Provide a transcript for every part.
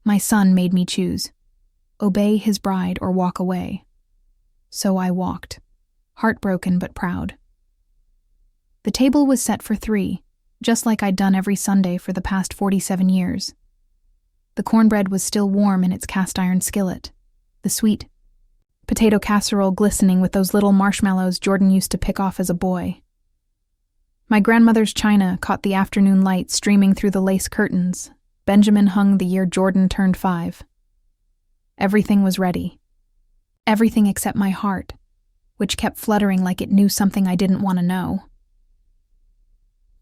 My son made me choose. Obey his bride or walk away. So I walked, heartbroken but proud. The table was set for 3, just like I'd done every Sunday for the past 47 years. The cornbread was still warm in its cast-iron skillet, the sweet potato casserole glistening with those little marshmallows Jordan used to pick off as a boy. My grandmother's china caught the afternoon light streaming through the lace curtains. Benjamin hung the year Jordan turned 5. Everything was ready. Everything except my heart, which kept fluttering like it knew something I didn't want to know.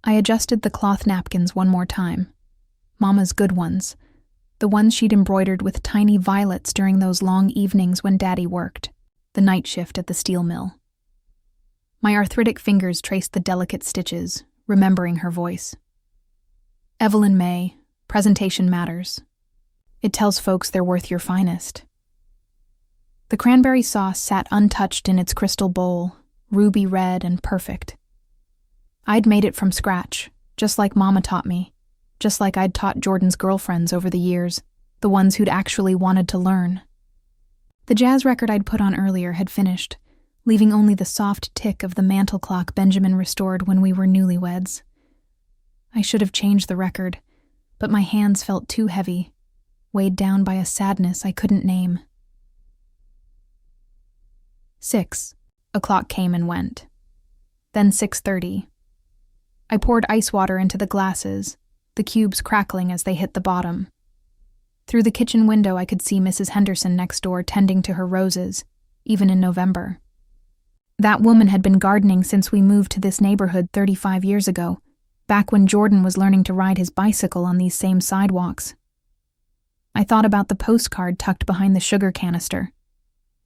I adjusted the cloth napkins one more time. Mama's good ones. The ones she'd embroidered with tiny violets during those long evenings when Daddy worked, the night shift at the steel mill. My arthritic fingers traced the delicate stitches, remembering her voice. Evelyn May, presentation matters. It tells folks they're worth your finest. The cranberry sauce sat untouched in its crystal bowl, ruby red and perfect. I'd made it from scratch, just like Mama taught me, just like I'd taught Jordan's girlfriends over the years, the ones who'd actually wanted to learn. The jazz record I'd put on earlier had finished, leaving only the soft tick of the mantel clock Benjamin restored when we were newlyweds. I should have changed the record, but my hands felt too heavy, weighed down by a sadness I couldn't name. 6 o'clock came and went. Then 6:30. I poured ice water into the glasses, the cubes crackling as they hit the bottom. Through the kitchen window I could see Mrs. Henderson next door tending to her roses, even in November. That woman had been gardening since we moved to this neighborhood 35 years ago, back when Jordan was learning to ride his bicycle on these same sidewalks. I thought about the postcard tucked behind the sugar canister,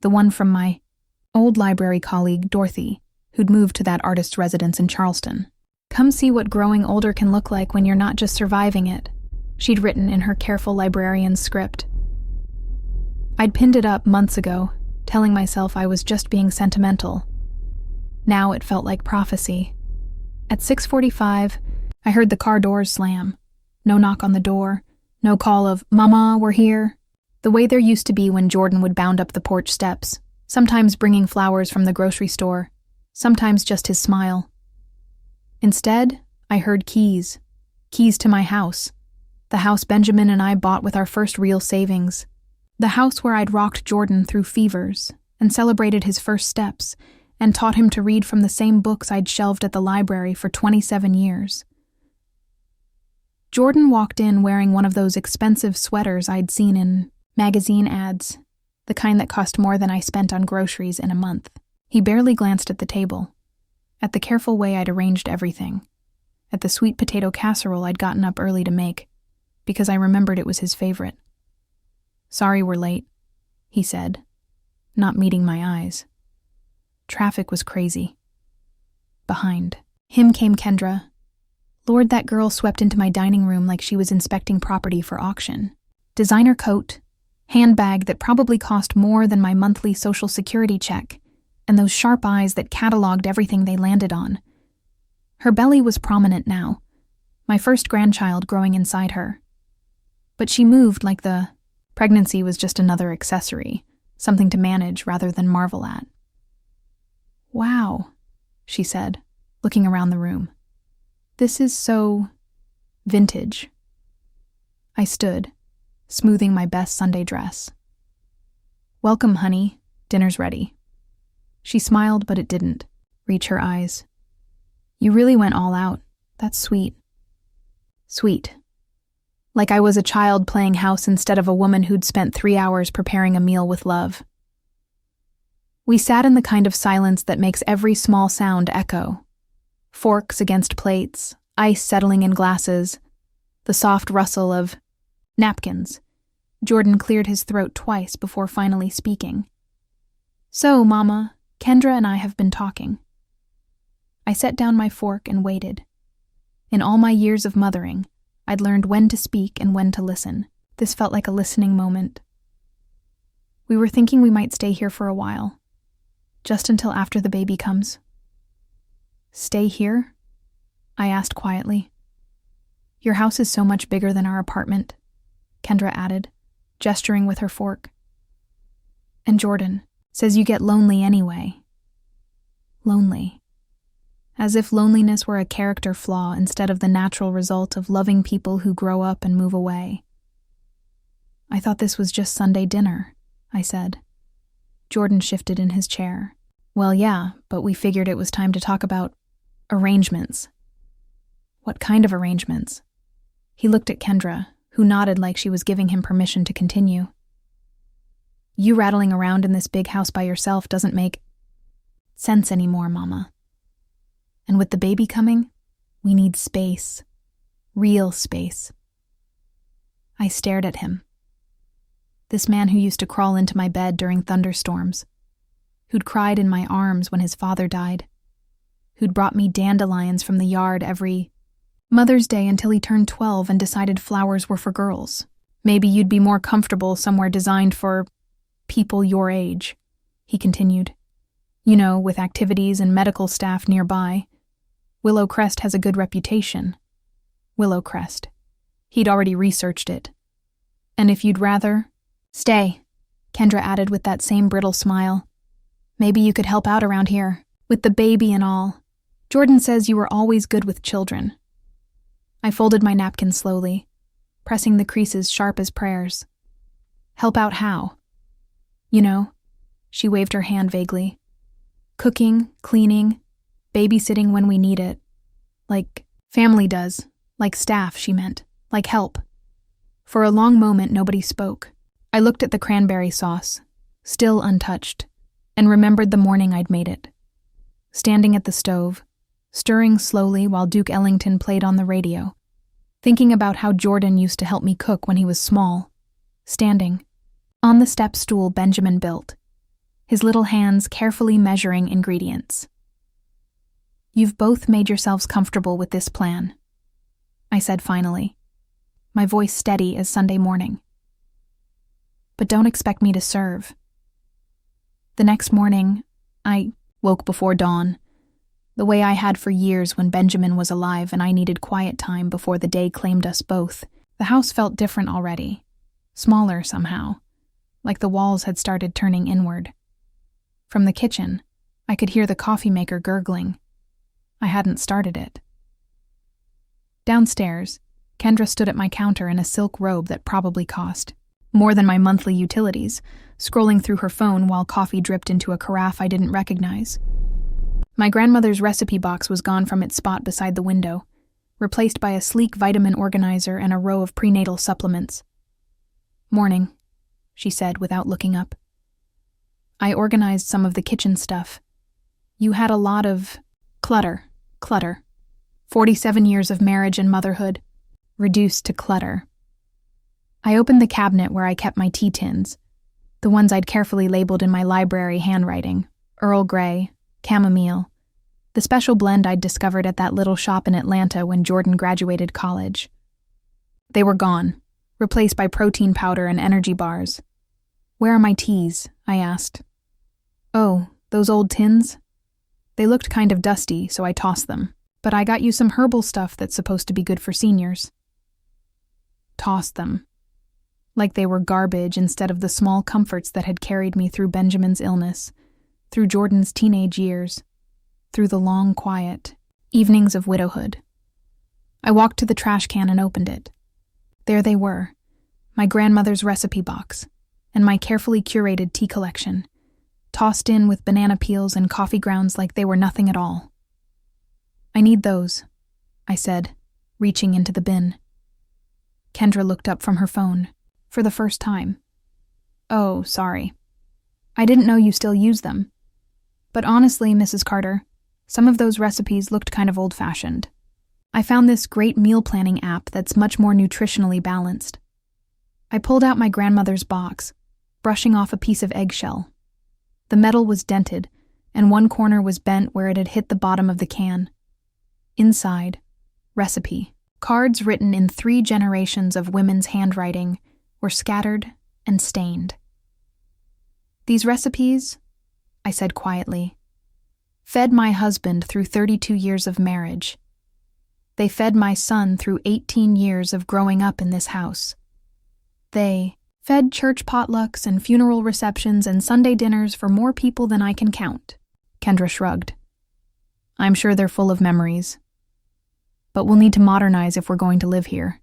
the one from my old library colleague, Dorothy, who'd moved to that artist's residence in Charleston. "Come see what growing older can look like when you're not just surviving it," she'd written in her careful librarian's script. I'd pinned it up months ago, telling myself I was just being sentimental. Now it felt like prophecy. At 6:45, I heard the car doors slam. No knock on the door, no call of, "Mama, we're here," the way there used to be when Jordan would bound up the porch steps, sometimes bringing flowers from the grocery store, sometimes just his smile. Instead, I heard keys to my house, the house Benjamin and I bought with our first real savings, the house where I'd rocked Jordan through fevers and celebrated his first steps and taught him to read from the same books I'd shelved at the library for 27 years. Jordan walked in wearing one of those expensive sweaters I'd seen in magazine ads, the kind that cost more than I spent on groceries in a month. He barely glanced at the table, at the careful way I'd arranged everything, at the sweet potato casserole I'd gotten up early to make, because I remembered it was his favorite. "Sorry we're late," he said, not meeting my eyes. Traffic was crazy. Behind him came Kendra. Lord, that girl swept into my dining room like she was inspecting property for auction. Designer coat, handbag that probably cost more than my monthly Social Security check, and those sharp eyes that cataloged everything they landed on. Her belly was prominent now, my first grandchild growing inside her. But she moved like the pregnancy was just another accessory, something to manage rather than marvel at. "Wow," she said, looking around the room. "This is so vintage." I stood, smoothing my best Sunday dress. "Welcome, honey. Dinner's ready." She smiled, but it didn't reach her eyes. "You really went all out. That's sweet." Sweet. Like I was a child playing house instead of a woman who'd spent 3 hours preparing a meal with love. We sat in the kind of silence that makes every small sound echo. Forks against plates, ice settling in glasses, the soft rustle of napkins. Jordan cleared his throat twice before finally speaking. "So, Mama, Kendra and I have been talking." I set down my fork and waited. In all my years of mothering, I'd learned when to speak and when to listen. This felt like a listening moment. "We were thinking we might stay here for a while, just until after the baby comes." "Stay here?" I asked quietly. "Your house is so much bigger than our apartment," Kendra added, gesturing with her fork. And Jordan says you get lonely anyway. Lonely. As if loneliness were a character flaw instead of the natural result of loving people who grow up and move away. I thought this was just Sunday dinner, I said. Jordan shifted in his chair. Well, yeah, but we figured it was time to talk about arrangements. What kind of arrangements? He looked at Kendra, who nodded like she was giving him permission to continue. You rattling around in this big house by yourself doesn't make sense anymore, Mama. And with the baby coming, we need space. Real space. I stared at him. This man who used to crawl into my bed during thunderstorms, who'd cried in my arms when his father died, who'd brought me dandelions from the yard every Mother's Day until he turned 12 and decided flowers were for girls. Maybe you'd be more comfortable somewhere designed for people your age, he continued. You know, with activities and medical staff nearby. Willow Crest has a good reputation. Willow Crest. He'd already researched it. And if you'd rather... Stay, Kendra added with that same brittle smile. Maybe you could help out around here, with the baby and all. Jordan says you were always good with children. I folded my napkin slowly, pressing the creases sharp as prayers. Help out how? You know, she waved her hand vaguely. Cooking, cleaning, babysitting when we need it. Like family does. Like staff, she meant. Like help. For a long moment, nobody spoke. I looked at the cranberry sauce, still untouched, and remembered the morning I'd made it. Standing at the stove, stirring slowly while Duke Ellington played on the radio, thinking about how Jordan used to help me cook when he was small, standing on the step stool Benjamin built, his little hands carefully measuring ingredients. You've both made yourselves comfortable with this plan, I said finally, my voice steady as Sunday morning. But don't expect me to serve. The next morning, I woke before dawn, the way I had for years when Benjamin was alive and I needed quiet time before the day claimed us both. The house felt different already, smaller somehow, like the walls had started turning inward. From the kitchen, I could hear the coffee maker gurgling. I hadn't started it. Downstairs, Kendra stood at my counter in a silk robe that probably cost more than my monthly utilities, scrolling through her phone while coffee dripped into a carafe I didn't recognize. My grandmother's recipe box was gone from its spot beside the window, replaced by a sleek vitamin organizer and a row of prenatal supplements. Morning, she said without looking up. I organized some of the kitchen stuff. You had a lot of clutter. 47 years of marriage and motherhood, reduced to clutter. I opened the cabinet where I kept my tea tins, the ones I'd carefully labeled in my library handwriting, Earl Grey, chamomile, the special blend I'd discovered at that little shop in Atlanta when Jordan graduated college. They were gone, replaced by protein powder and energy bars. Where are my teas? I asked. Oh, those old tins? They looked kind of dusty, so I tossed them. But I got you some herbal stuff that's supposed to be good for seniors. Tossed them. Like they were garbage instead of the small comforts that had carried me through Benjamin's illness, through Jordan's teenage years, through the long, quiet evenings of widowhood. I walked to the trash can and opened it. There they were, my grandmother's recipe box, and my carefully curated tea collection, tossed in with banana peels and coffee grounds like they were nothing at all. I need those, I said, reaching into the bin. Kendra looked up from her phone, for the first time. Oh, sorry. I didn't know you still use them. But honestly, Mrs. Carter, some of those recipes looked kind of old-fashioned. I found this great meal planning app that's much more nutritionally balanced. I pulled out my grandmother's box, brushing off a piece of eggshell. The metal was dented, and one corner was bent where it had hit the bottom of the can. Inside, recipe. Cards written in 3 generations of women's handwriting were scattered and stained. These recipes, I said quietly, fed my husband through 32 years of marriage. They fed my son through 18 years of growing up in this house. They Fed church potlucks and funeral receptions and Sunday dinners for more people than I can count. Kendra shrugged. I'm sure they're full of memories. But we'll need to modernize if we're going to live here.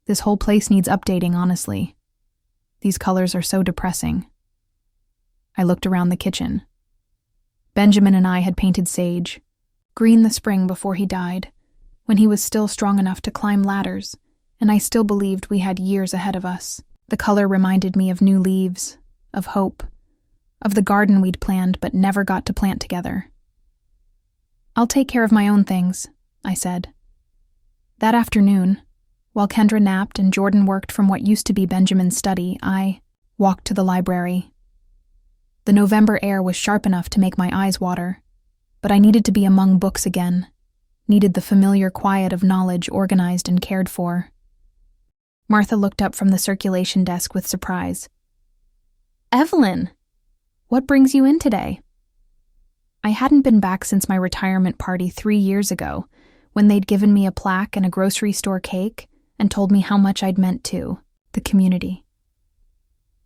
This whole place needs updating, honestly. These colors are so depressing. I looked around the kitchen. Benjamin and I had painted sage, green the spring before he died, when he was still strong enough to climb ladders, and I still believed we had years ahead of us. The color reminded me of new leaves, of hope, of the garden we'd planned but never got to plant together. I'll take care of my own things, I said. That afternoon, while Kendra napped and Jordan worked from what used to be Benjamin's study, I walked to the library. The November air was sharp enough to make my eyes water, but I needed to be among books again, needed the familiar quiet of knowledge organized and cared for. Martha looked up from the circulation desk with surprise. Evelyn, what brings you in today? I hadn't been back since my retirement party 3 years ago, when they'd given me a plaque and a grocery store cake and told me how much I'd meant to the community.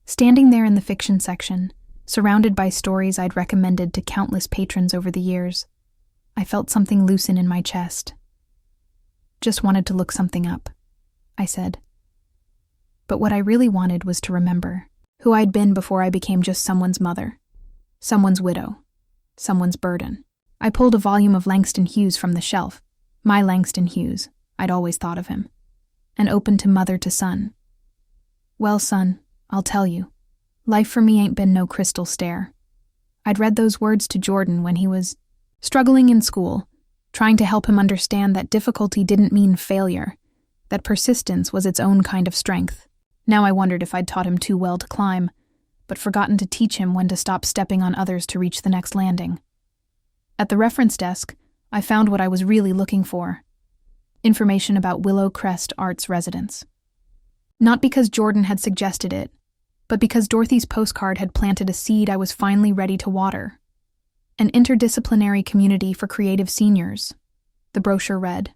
Standing there in the fiction section, surrounded by stories I'd recommended to countless patrons over the years, I felt something loosen in my chest. Just wanted to look something up, I said. But what I really wanted was to remember who I'd been before I became just someone's mother, someone's widow, someone's burden. I pulled a volume of Langston Hughes from the shelf, my Langston Hughes, I'd always thought of him, and opened to mother to son. Well, son, I'll tell you, life for me ain't been no crystal stair. I'd read those words to Jordan when he was struggling in school, trying to help him understand that difficulty didn't mean failure, that persistence was its own kind of strength. Now I wondered if I'd taught him too well to climb, but forgotten to teach him when to stop stepping on others to reach the next landing. At the reference desk, I found what I was really looking for: information about Willow Crest Arts residence. Not because Jordan had suggested it, but because Dorothy's postcard had planted a seed I was finally ready to water. An interdisciplinary community for creative seniors, the brochure read.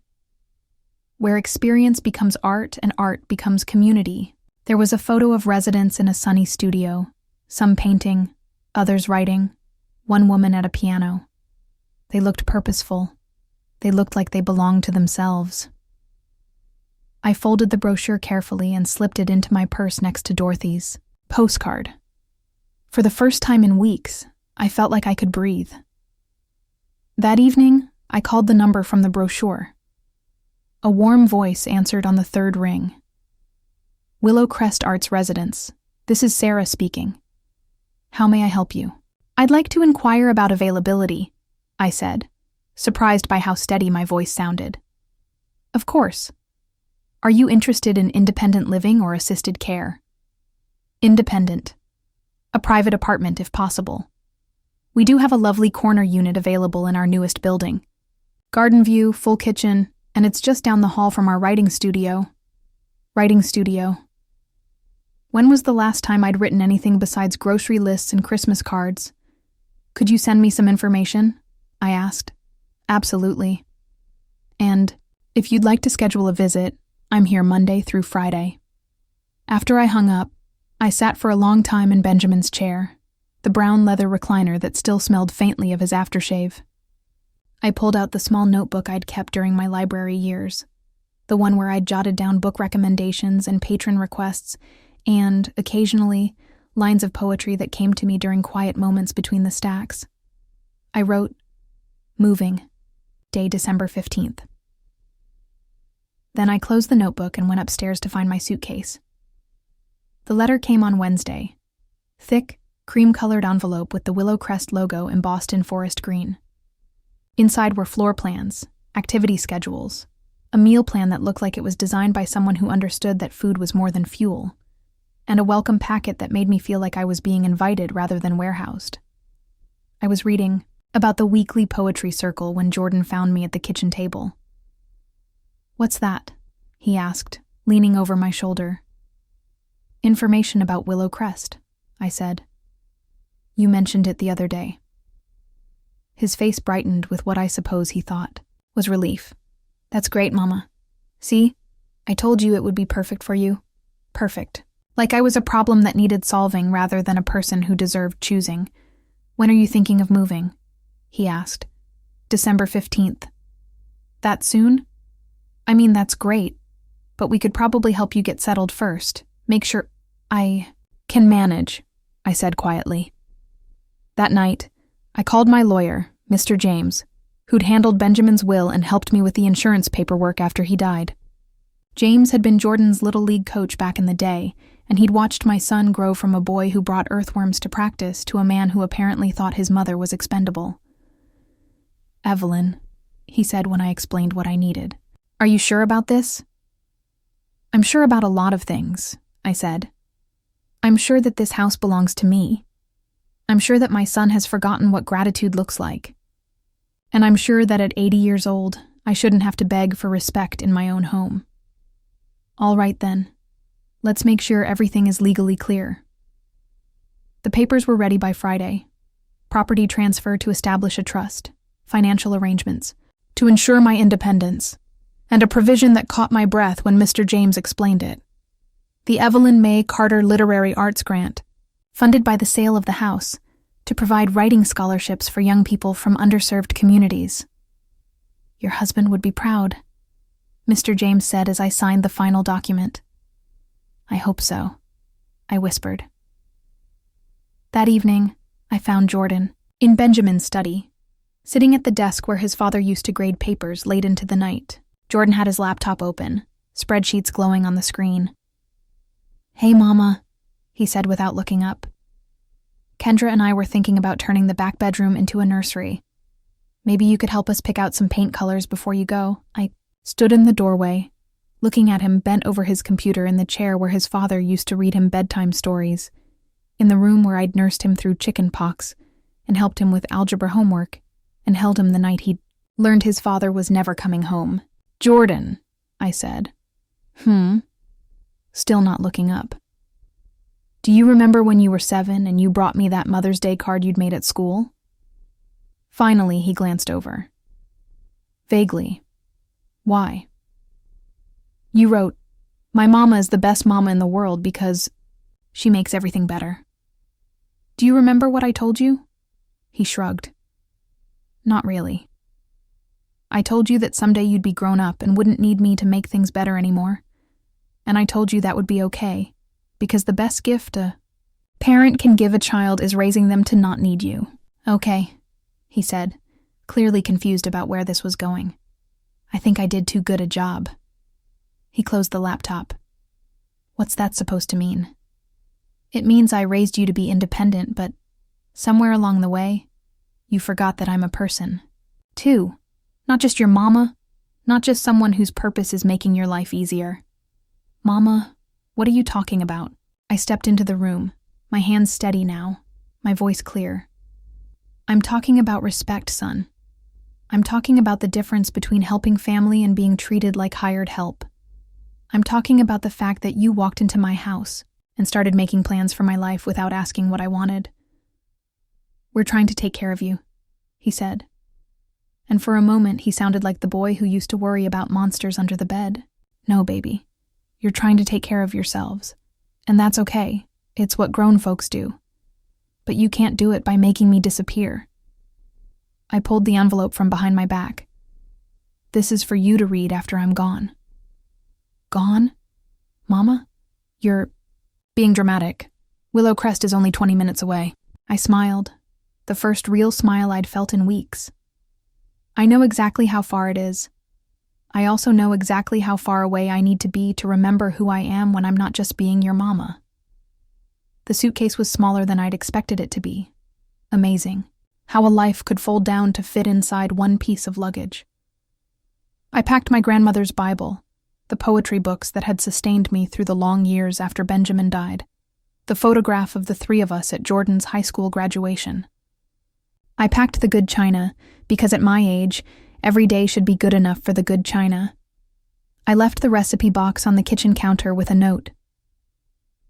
Where experience becomes art and art becomes community. There was a photo of residents in a sunny studio, some painting, others writing, one woman at a piano. They looked purposeful. They looked like they belonged to themselves. I folded the brochure carefully and slipped it into my purse next to Dorothy's postcard. For the first time in weeks, I felt like I could breathe. That evening, I called the number from the brochure. A warm voice answered on the third ring. Willow Crest Arts residence. This is Sarah speaking. How may I help you? I'd like to inquire about availability, I said, surprised by how steady my voice sounded. Of course. Are you interested in independent living or assisted care? Independent. A private apartment if possible. We do have a lovely corner unit available in our newest building. Garden view, full kitchen, and it's just down the hall from our writing studio. Writing studio. When was the last time I'd written anything besides grocery lists and Christmas cards? Could you send me some information? I asked. Absolutely. And if you'd like to schedule a visit, I'm here Monday through Friday. After I hung up, I sat for a long time in Benjamin's chair, the brown leather recliner that still smelled faintly of his aftershave. I pulled out the small notebook I'd kept during my library years, the one where I'd jotted down book recommendations and patron requests, and, occasionally, lines of poetry that came to me during quiet moments between the stacks. I wrote, Moving, day December 15th. Then I closed the notebook and went upstairs to find my suitcase. The letter came on Wednesday. Thick, cream-colored envelope with the Willow Crest logo embossed in forest green. Inside were floor plans, activity schedules, a meal plan that looked like it was designed by someone who understood that food was more than fuel, and a welcome packet that made me feel like I was being invited rather than warehoused. I was reading about the weekly poetry circle when Jordan found me at the kitchen table. What's that? He asked, leaning over my shoulder. Information about Willow Crest, I said. You mentioned it the other day. His face brightened with what I suppose he thought was relief. That's great, Mama. See? I told you it would be perfect for you. Perfect. Like I was a problem that needed solving rather than a person who deserved choosing. "When are you thinking of moving?" he asked. "December 15th. That soon? I mean, that's great, but we could probably help you get settled first. Make sure I can manage," I said quietly. That night, I called my lawyer, Mr. James, who'd handled Benjamin's will and helped me with the insurance paperwork after he died. James had been Jordan's Little League coach back in the day, and he'd watched my son grow from a boy who brought earthworms to practice to a man who apparently thought his mother was expendable. "Evelyn," he said when I explained what I needed, "are you sure about this?" "I'm sure about a lot of things," I said. "I'm sure that this house belongs to me. I'm sure that my son has forgotten what gratitude looks like. And I'm sure that at 80 years old, I shouldn't have to beg for respect in my own home." "All right then. Let's make sure everything is legally clear." The papers were ready by Friday. Property transfer to establish a trust, financial arrangements, to ensure my independence, and a provision that caught my breath when Mr. James explained it. The Evelyn May Carter Literary Arts Grant, funded by the sale of the house, to provide writing scholarships for young people from underserved communities. "Your husband would be proud," Mr. James said as I signed the final document. "I hope so," I whispered. That evening, I found Jordan in Benjamin's study, sitting at the desk where his father used to grade papers late into the night. Jordan had his laptop open, spreadsheets glowing on the screen. "Hey, Mama," he said without looking up. "Kendra and I were thinking about turning the back bedroom into a nursery. Maybe you could help us pick out some paint colors before you go." I stood in the doorway, looking at him bent over his computer in the chair where his father used to read him bedtime stories, in the room where I'd nursed him through chicken pox and helped him with algebra homework and held him the night he'd learned his father was never coming home. "Jordan," I said. Still not looking up. "Do you remember when you were 7 and you brought me that Mother's Day card you'd made at school?" Finally, he glanced over. Vaguely. "Why?" "You wrote, 'My mama is the best mama in the world because she makes everything better.' Do you remember what I told you?" He shrugged. "Not really. I told you that someday you'd be grown up and wouldn't need me to make things better anymore. And I told you that would be okay, because the best gift a parent can give a child is raising them to not need you." "Okay," he said, clearly confused about where this was going. "I think I did too good a job." He closed the laptop. "What's that supposed to mean?" "It means I raised you to be independent, but somewhere along the way, you forgot that I'm a person, too. Not just your mama, not just someone whose purpose is making your life easier." "Mama, what are you talking about?" I stepped into the room, my hands steady now, my voice clear. "I'm talking about respect, son. I'm talking about the difference between helping family and being treated like hired help. I'm talking about the fact that you walked into my house and started making plans for my life without asking what I wanted. We're trying to take care of you," he said. And for a moment, he sounded like the boy who used to worry about monsters under the bed. "No, baby. You're trying to take care of yourselves. And that's okay. It's what grown folks do. But you can't do it by making me disappear." I pulled the envelope from behind my back. "This is for you to read after I'm gone." "Gone? Mama? You're being dramatic. Willow Crest is only 20 minutes away." I smiled, the first real smile I'd felt in weeks. "I know exactly how far it is. I also know exactly how far away I need to be to remember who I am when I'm not just being your mama." The suitcase was smaller than I'd expected it to be. Amazing. How a life could fold down to fit inside one piece of luggage. I packed my grandmother's Bible, the poetry books that had sustained me through the long years after Benjamin died, the photograph of the 3 of us at Jordan's high school graduation. I packed the good china, because at my age, every day should be good enough for the good china. I left the recipe box on the kitchen counter with a note.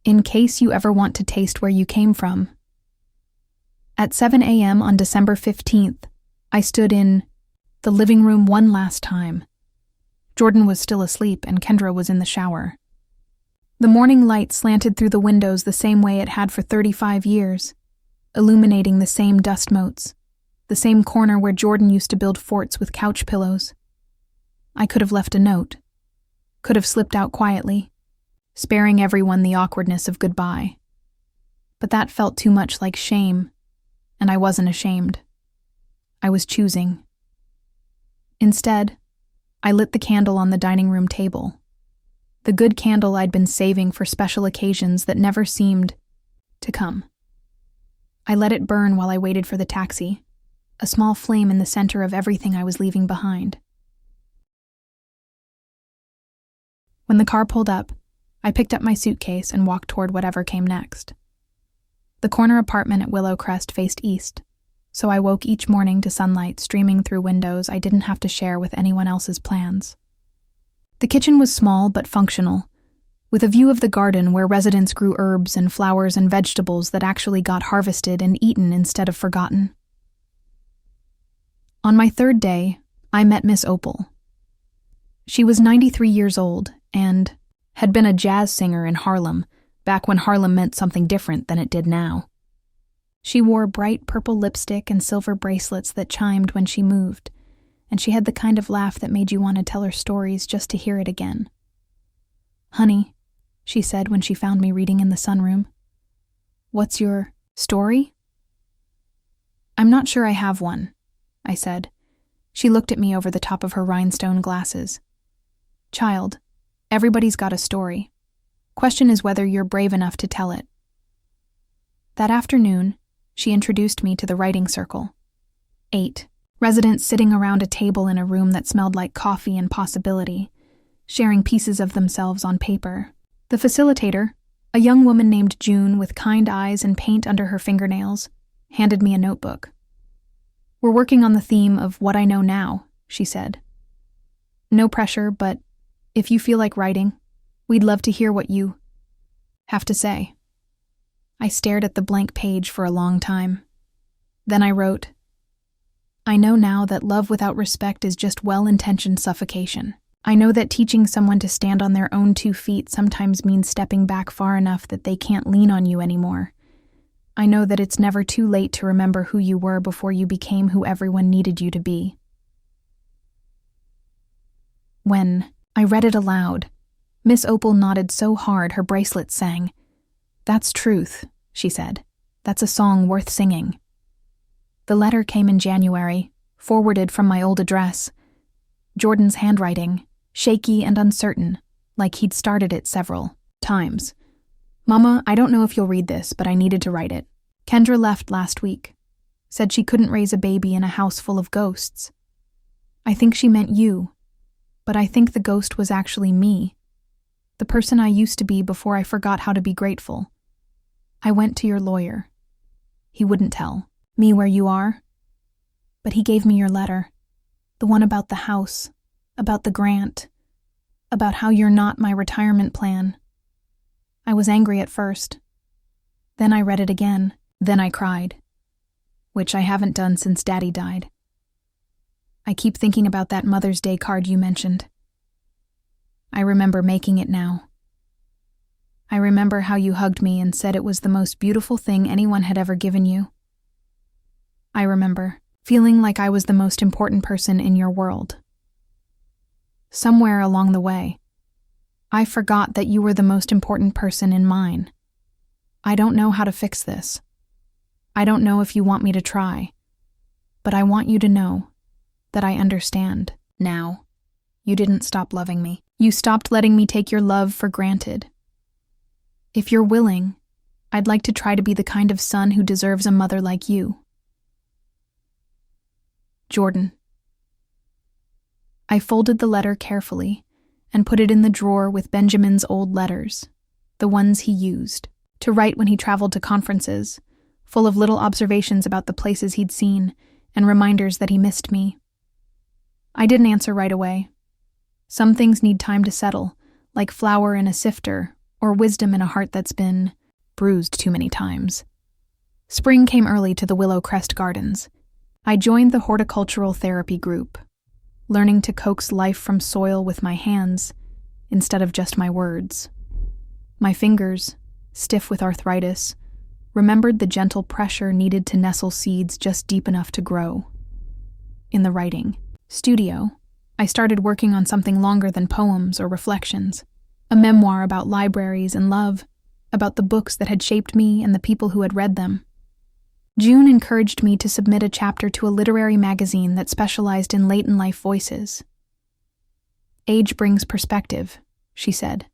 "In case you ever want to taste where you came from." At 7 a.m. on December 15th, I stood in the living room one last time. Jordan was still asleep and Kendra was in the shower. The morning light slanted through the windows the same way it had for 35 years, illuminating the same dust motes, the same corner where Jordan used to build forts with couch pillows. I could have left a note, could have slipped out quietly, sparing everyone the awkwardness of goodbye. But that felt too much like shame, and I wasn't ashamed. I was choosing. Instead, I lit the candle on the dining room table, the good candle I'd been saving for special occasions that never seemed to come. I let it burn while I waited for the taxi, a small flame in the center of everything I was leaving behind. When the car pulled up, I picked up my suitcase and walked toward whatever came next. The corner apartment at Willow Crest faced east, so I woke each morning to sunlight streaming through windows I didn't have to share with anyone else's plans. The kitchen was small but functional, with a view of the garden where residents grew herbs and flowers and vegetables that actually got harvested and eaten instead of forgotten. On my third day, I met Miss Opal. She was 93 years old and had been a jazz singer in Harlem, back when Harlem meant something different than it did now. She wore bright purple lipstick and silver bracelets that chimed when she moved, and she had the kind of laugh that made you want to tell her stories just to hear it again. "Honey," she said when she found me reading in the sunroom. "What's your story?" "I'm not sure I have one," I said. She looked at me over the top of her rhinestone glasses. "Child, everybody's got a story. Question is whether you're brave enough to tell it." That afternoon, she introduced me to the writing circle. 8 residents sitting around a table in a room that smelled like coffee and possibility, sharing pieces of themselves on paper. The facilitator, a young woman named June with kind eyes and paint under her fingernails, handed me a notebook. "We're working on the theme of what I know now," she said. "No pressure, but if you feel like writing, we'd love to hear what you have to say." I stared at the blank page for a long time. Then I wrote, "I know now that love without respect is just well-intentioned suffocation. I know that teaching someone to stand on their own 2 feet sometimes means stepping back far enough that they can't lean on you anymore. I know that it's never too late to remember who you were before you became who everyone needed you to be." When I read it aloud, Miss Opal nodded so hard her bracelet sang. "That's truth," she said. "That's a song worth singing." The letter came in January, forwarded from my old address. Jordan's handwriting, shaky and uncertain, like he'd started it several times. "Mama, I don't know if you'll read this, but I needed to write it. Kendra left last week. Said she couldn't raise a baby in a house full of ghosts. I think she meant you, but I think the ghost was actually me. The person I used to be before I forgot how to be grateful. I went to your lawyer. He wouldn't tell me where you are, but he gave me your letter, the one about the house, about the grant, about how you're not my retirement plan. I was angry at first. Then I read it again. Then I cried, which I haven't done since Daddy died. I keep thinking about that Mother's Day card you mentioned. I remember making it now. I remember how you hugged me and said it was the most beautiful thing anyone had ever given you. I remember feeling like I was the most important person in your world. Somewhere along the way, I forgot that you were the most important person in mine. I don't know how to fix this. I don't know if you want me to try, but I want you to know that I understand now. You didn't stop loving me. You stopped letting me take your love for granted. If you're willing, I'd like to try to be the kind of son who deserves a mother like you. Jordan." I folded the letter carefully and put it in the drawer with Benjamin's old letters, the ones he used to write when he traveled to conferences, full of little observations about the places he'd seen and reminders that he missed me. I didn't answer right away. Some things need time to settle, like flour in a sifter or wisdom in a heart that's been bruised too many times. Spring came early to the Willow Crest Gardens. I joined the horticultural therapy group, learning to coax life from soil with my hands instead of just my words. My fingers, stiff with arthritis, remembered the gentle pressure needed to nestle seeds just deep enough to grow. In the writing studio, I started working on something longer than poems or reflections, a memoir about libraries and love, about the books that had shaped me and the people who had read them. June encouraged me to submit a chapter to a literary magazine that specialized in late-in-life voices. "Age brings perspective," she said,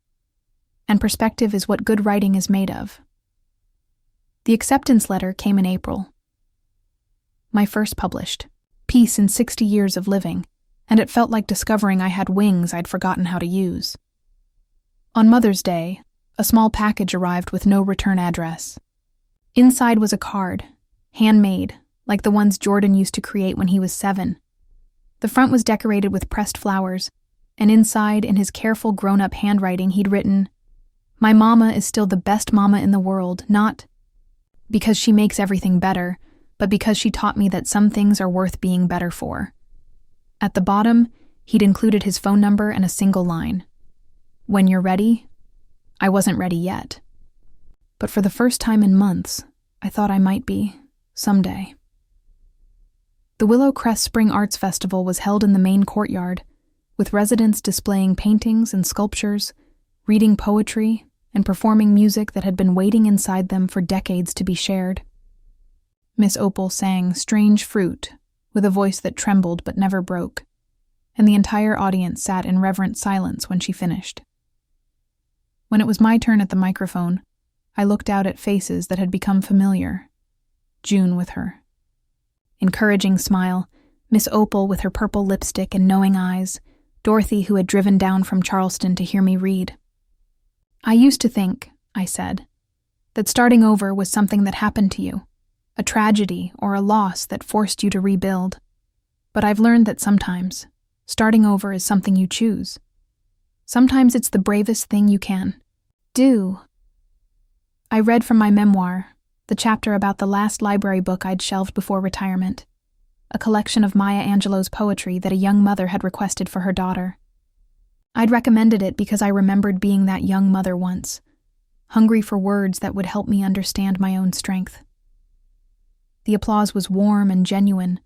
"and perspective is what good writing is made of." The acceptance letter came in April. My first published piece in 60 years of living, and it felt like discovering I had wings I'd forgotten how to use. On Mother's Day, a small package arrived with no return address. Inside was a card, handmade, like the ones Jordan used to create when he was 7. The front was decorated with pressed flowers, and inside, in his careful grown-up handwriting, he'd written, "My mama is still the best mama in the world, not because she makes everything better, but because she taught me that some things are worth being better for." At the bottom, he'd included his phone number and a single line. "When you're ready." I wasn't ready yet. But for the first time in months, I thought I might be, someday. The Willow Crest Spring Arts Festival was held in the main courtyard, with residents displaying paintings and sculptures, reading poetry, and performing music that had been waiting inside them for decades to be shared. Miss Opal sang "Strange Fruit" with a voice that trembled but never broke, and the entire audience sat in reverent silence when she finished. When it was my turn at the microphone, I looked out at faces that had become familiar. June with her encouraging smile, Miss Opal with her purple lipstick and knowing eyes, Dorothy who had driven down from Charleston to hear me read. "I used to think," I said, "that starting over was something that happened to you, a tragedy or a loss that forced you to rebuild. But I've learned that sometimes starting over is something you choose. Sometimes it's the bravest thing you can do." I read from my memoir, the chapter about the last library book I'd shelved before retirement, a collection of Maya Angelou's poetry that a young mother had requested for her daughter. I'd recommended it because I remembered being that young mother once, hungry for words that would help me understand my own strength. The applause was warm and genuine,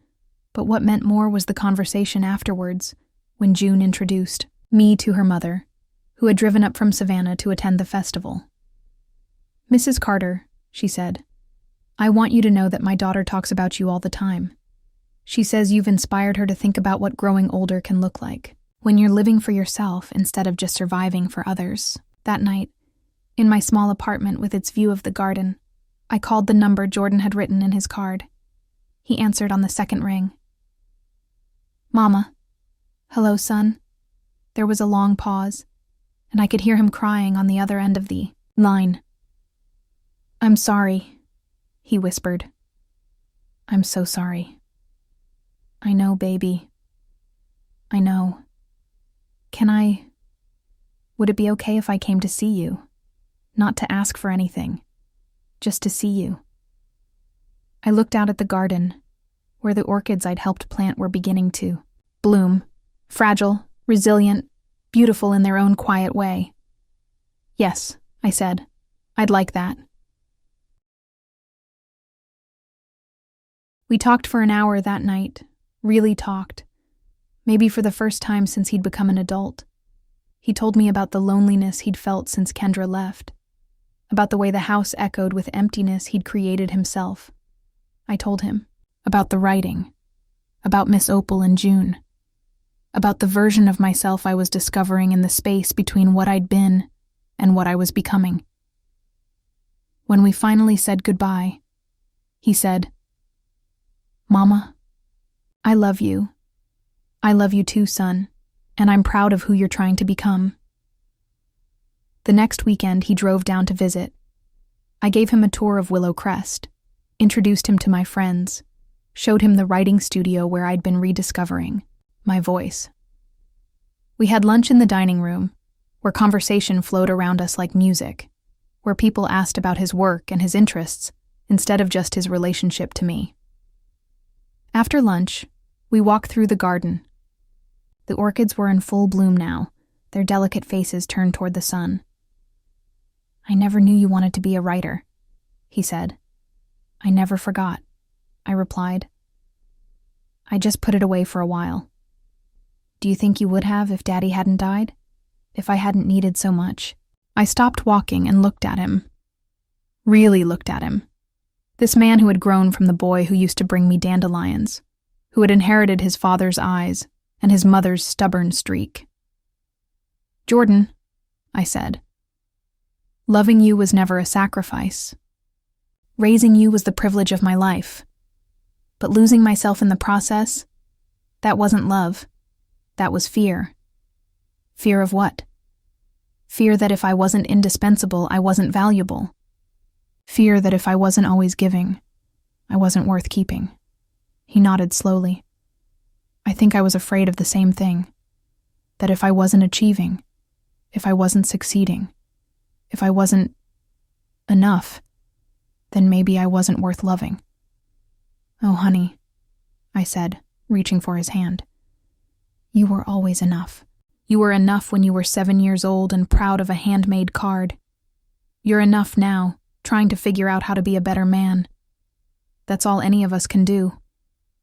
but what meant more was the conversation afterwards, when June introduced me to her mother, who had driven up from Savannah to attend the festival. "Mrs. Carter," she said, "I want you to know that my daughter talks about you all the time. She says you've inspired her to think about what growing older can look like, when you're living for yourself instead of just surviving for others." That night, in my small apartment with its view of the garden, I called the number Jordan had written in his card. He answered on the second ring. "Mama." "Hello, son." There was a long pause, and I could hear him crying on the other end of the line. "I'm sorry," he whispered. "I'm so sorry." "I know, baby. I know. Would it be okay if I came to see you? Not to ask for anything, just to see you." I looked out at the garden, where the orchids I'd helped plant were beginning to bloom, fragile, resilient, beautiful in their own quiet way. "Yes," I said, "I'd like that." We talked for an hour that night, really talked, maybe for the first time since he'd become an adult. He told me about the loneliness he'd felt since Kendra left, about the way the house echoed with emptiness he'd created himself. I told him about the writing, about Miss Opal and June, about the version of myself I was discovering in the space between what I'd been and what I was becoming. When we finally said goodbye, he said, "Mama, I love you. I love you too, son, and I'm proud of who you're trying to become." The next weekend, he drove down to visit. I gave him a tour of Willow Crest, introduced him to my friends, showed him the writing studio where I'd been rediscovering my voice. We had lunch in the dining room, where conversation flowed around us like music, where people asked about his work and his interests instead of just his relationship to me. After lunch, we walked through the garden. The orchids were in full bloom now, their delicate faces turned toward the sun. "I never knew you wanted to be a writer," he said. "I never forgot," I replied. "I just put it away for a while." "Do you think you would have if Daddy hadn't died? If I hadn't needed so much?" I stopped walking and looked at him. Really looked at him. This man who had grown from the boy who used to bring me dandelions, who had inherited his father's eyes and his mother's stubborn streak. "Jordan," I said, "loving you was never a sacrifice. Raising you was the privilege of my life. But losing myself in the process, that wasn't love. That was fear." "Fear of what?" "Fear that if I wasn't indispensable, I wasn't valuable. Fear that if I wasn't always giving, I wasn't worth keeping." He nodded slowly. "I think I was afraid of the same thing. That if I wasn't achieving, if I wasn't succeeding, if I wasn't enough, then maybe I wasn't worth loving." "Oh, honey," I said, reaching for his hand. "You were always enough. You were enough when you were 7 years old and proud of a handmade card. You're enough now, trying to figure out how to be a better man. That's all any of us can do.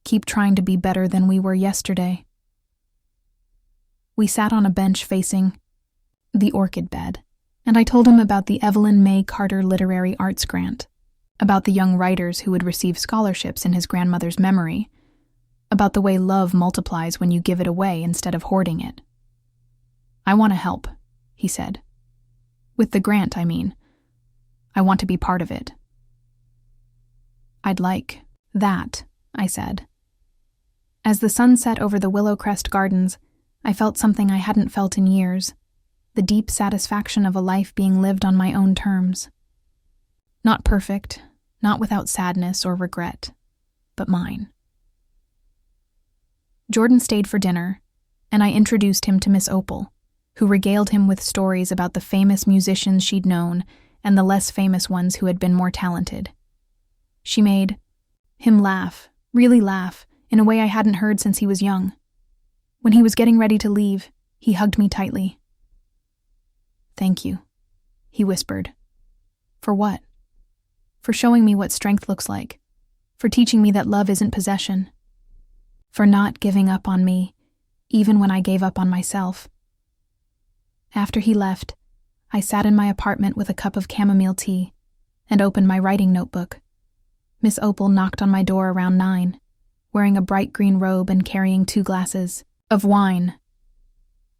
Keep trying to be better than we were yesterday." We sat on a bench facing the orchid bed, and I told him about the Evelyn May Carter Literary Arts Grant, about the young writers who would receive scholarships in his grandmother's memory, about the way love multiplies when you give it away instead of hoarding it. "I want to help," he said. "With the grant, I mean. I want to be part of it." "I'd like that," I said. As the sun set over the Willowcrest Gardens, I felt something I hadn't felt in years, the deep satisfaction of a life being lived on my own terms. Not perfect, not without sadness or regret, but mine. Jordan stayed for dinner, and I introduced him to Miss Opal, who regaled him with stories about the famous musicians she'd known and the less famous ones who had been more talented. She made him laugh, really laugh, in a way I hadn't heard since he was young. When he was getting ready to leave, he hugged me tightly. "Thank you," he whispered. "For what?" "For showing me what strength looks like, for teaching me that love isn't possession, for not giving up on me, even when I gave up on myself." After he left, I sat in my apartment with a cup of chamomile tea and opened my writing notebook. Miss Opal knocked on my door around 9, wearing a bright green robe and carrying 2 glasses of wine.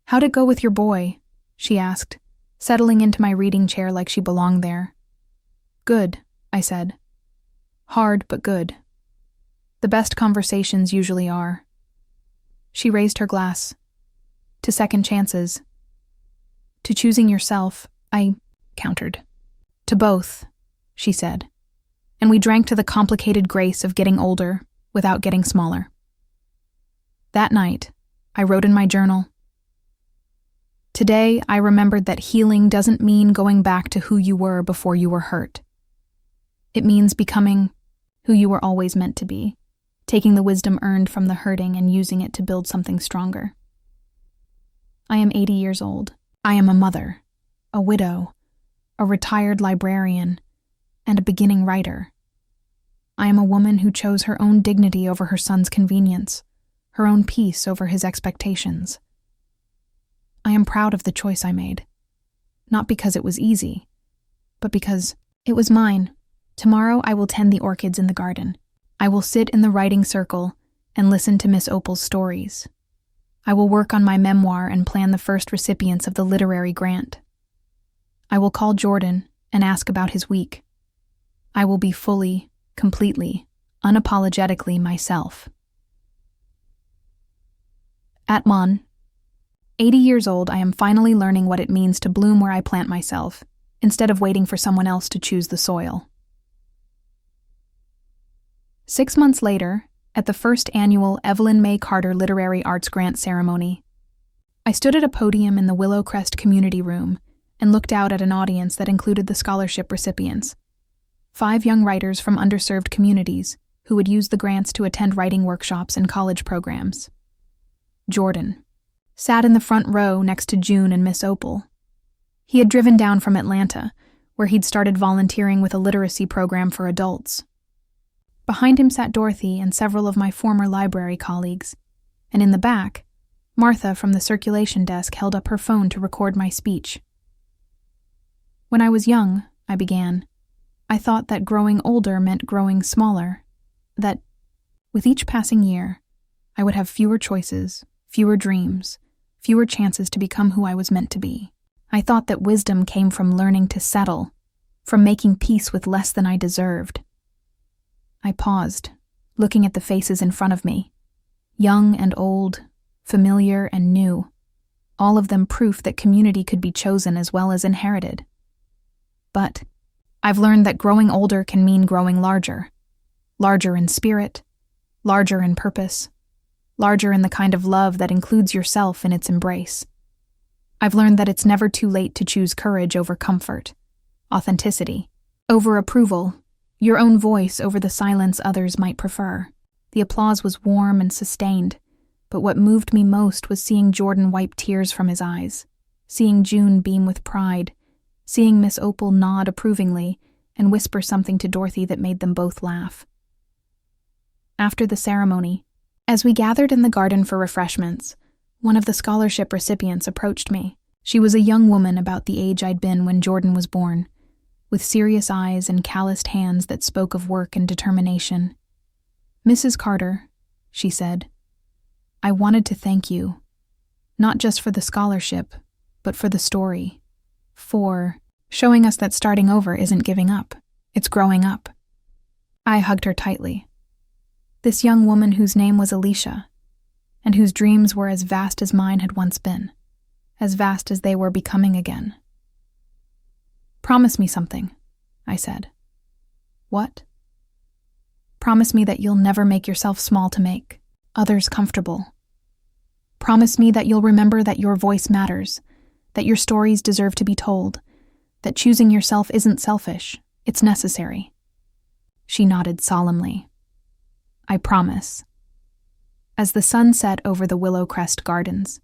"How'd it go with your boy?" she asked, settling into my reading chair like she belonged there. "Good," I said. "Hard, but good. The best conversations usually are." She raised her glass. "To second chances." "To choosing yourself," I countered. "To both," she said, and we drank to the complicated grace of getting older without getting smaller. That night, I wrote in my journal, "Today, I remembered that healing doesn't mean going back to who you were before you were hurt. It means becoming who you were always meant to be, taking the wisdom earned from the hurting and using it to build something stronger. I am 80 years old. I am a mother, a widow, a retired librarian, and a beginning writer. I am a woman who chose her own dignity over her son's convenience, her own peace over his expectations. I am proud of the choice I made, not because it was easy, but because it was mine. Tomorrow I will tend the orchids in the garden. I will sit in the writing circle and listen to Miss Opal's stories. I will work on my memoir and plan the first recipients of the literary grant. I will call Jordan and ask about his week. I will be fully, completely, unapologetically myself. At Mon, 80 years old, I am finally learning what it means to bloom where I plant myself, instead of waiting for someone else to choose the soil. 6 months later, at the first annual Evelyn May Carter Literary Arts Grant ceremony, I stood at a podium in the Willowcrest Community Room and looked out at an audience that included the scholarship recipients, 5 young writers from underserved communities who would use the grants to attend writing workshops and college programs. Jordan sat in the front row next to June and Miss Opal. He had driven down from Atlanta, where he'd started volunteering with a literacy program for adults. Behind him sat Dorothy and several of my former library colleagues, and in the back, Martha from the circulation desk held up her phone to record my speech. When I was young, I began, I thought that growing older meant growing smaller, that, with each passing year, I would have fewer choices, fewer dreams, fewer chances to become who I was meant to be. I thought that wisdom came from learning to settle, from making peace with less than I deserved. I paused, looking at the faces in front of me, young and old, familiar and new, all of them proof that community could be chosen as well as inherited. But I've learned that growing older can mean growing larger. Larger in spirit, larger in purpose, larger in the kind of love that includes yourself in its embrace. I've learned that it's never too late to choose courage over comfort, authenticity over approval, your own voice over the silence others might prefer. The applause was warm and sustained, but what moved me most was seeing Jordan wipe tears from his eyes, seeing June beam with pride, seeing Miss Opal nod approvingly and whisper something to Dorothy that made them both laugh. After the ceremony, as we gathered in the garden for refreshments, one of the scholarship recipients approached me. She was a young woman about the age I'd been when Jordan was born, with serious eyes and calloused hands that spoke of work and determination. "Mrs. Carter," she said, "I wanted to thank you, not just for the scholarship, but for the story, for showing us that starting over isn't giving up, it's growing up." I hugged her tightly. This young woman whose name was Alicia, and whose dreams were as vast as mine had once been, as vast as they were becoming again. "Promise me something," I said. "What?" "Promise me that you'll never make yourself small to make others comfortable. Promise me that you'll remember that your voice matters, that your stories deserve to be told, that choosing yourself isn't selfish, it's necessary." She nodded solemnly. "I promise." As the sun set over the Willow Crest Gardens,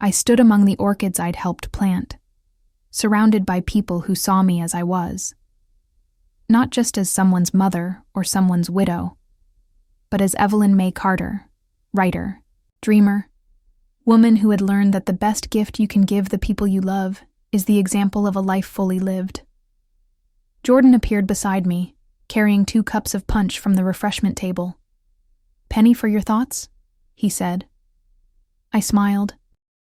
I stood among the orchids I'd helped plant, surrounded by people who saw me as I was. Not just as someone's mother or someone's widow, but as Evelyn May Carter, writer, dreamer, woman who had learned that the best gift you can give the people you love is the example of a life fully lived. Jordan appeared beside me, carrying 2 cups of punch from the refreshment table. "Penny for your thoughts?" he said. I smiled,